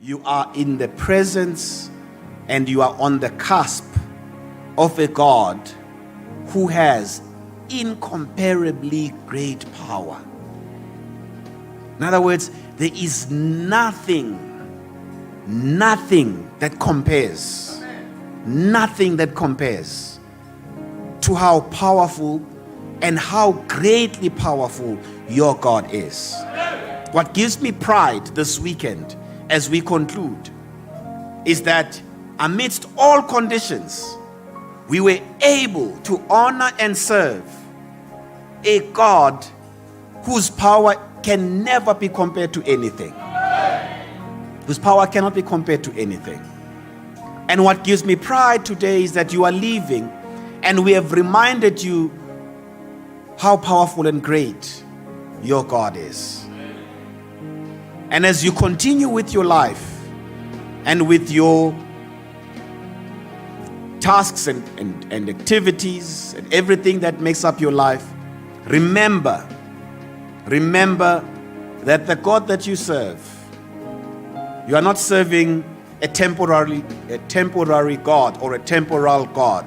You are in the presence and you are on the cusp of a God who has incomparably great power. In other words, there is nothing that compares to how powerful and how greatly powerful your God is. What gives me pride this weekend as we conclude is that amidst all conditions, we were able to honor and serve a God whose power can never be compared to anything. Whose power cannot be compared to anything. And what gives me pride today is that you are leaving and we have reminded you how powerful and great your God is. And as you continue with your life and with your tasks and activities and everything that makes up your life, remember that the God that you serve, you are not serving a temporary God or a temporal God.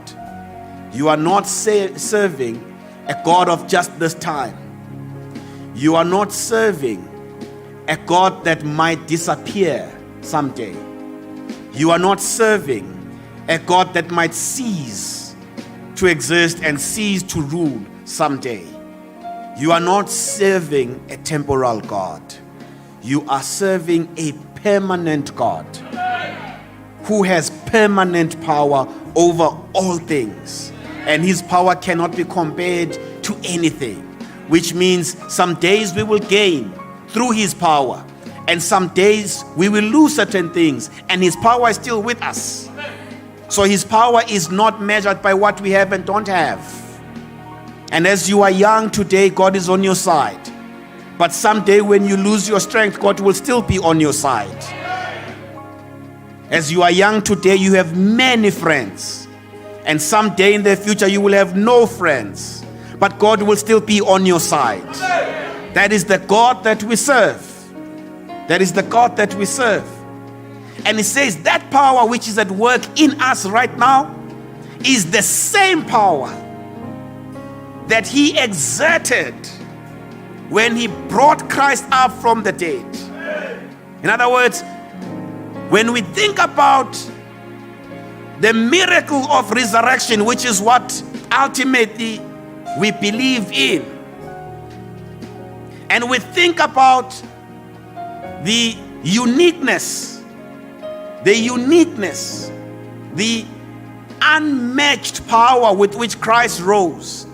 You are not serving a God of just this time. You are not serving a God that might disappear someday. You are not serving a God that might cease to exist and cease to rule someday. You are not serving a temporal God. You are serving a permanent God who has permanent power over all things. And his power cannot be compared to anything, which means some days we will gain through his power, and some days we will lose certain things, and his power is still with us. So his power is not measured by what we have and don't have. And as you are young today, God is on your side. But someday when you lose your strength, God will still be on your side. As you are young today, you have many friends. And someday in the future, you will have no friends. But God will still be on your side. That is the God that we serve. That is the God that we serve. And it says that power which is at work in us right now is the same power that he exerted when he brought Christ up from the dead. In other words, when we think about the miracle of resurrection, which is what ultimately we believe in, and we think about the uniqueness, the unmatched power with which Christ rose,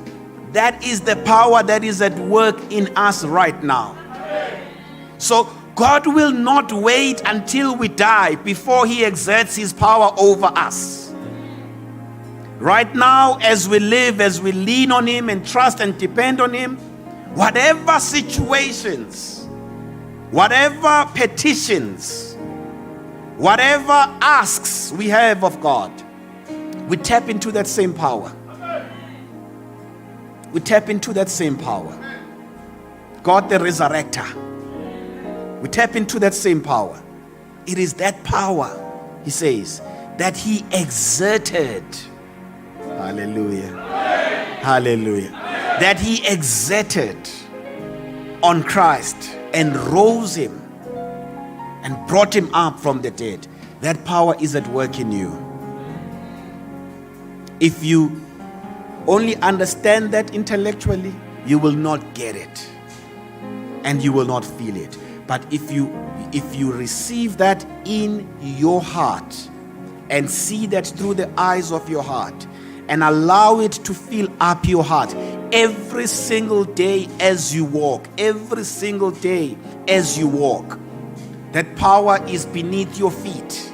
that is the power that is at work in us right now. So God will not wait until we die before he exerts his power over us. Right now, as we live, as we lean on him and trust and depend on him, whatever situations, whatever petitions, whatever asks we have of God, we tap into that same power. We tap into that same power. God the resurrector. We tap into that same power. It is that power, he says, that he exerted. Hallelujah. Hallelujah. That he exerted on Christ and rose him and brought him up from the dead. That power is at work in you. If you only understand that intellectually, you will not get it and you will not feel it. But if you receive that in your heart and see that through the eyes of your heart and allow it to fill up your heart every single day as you walk, that power is beneath your feet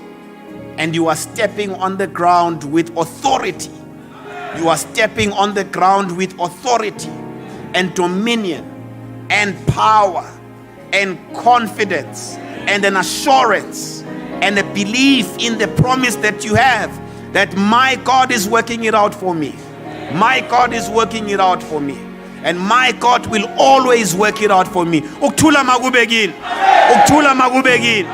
and you are stepping on the ground with authority. You are stepping on the ground with authority and dominion and power and confidence and an assurance and a belief in the promise that you have that my God is working it out for me. My God is working it out for me. And my God will always work it out for me. Ukuthula makube kini. Ukuthula makube kini.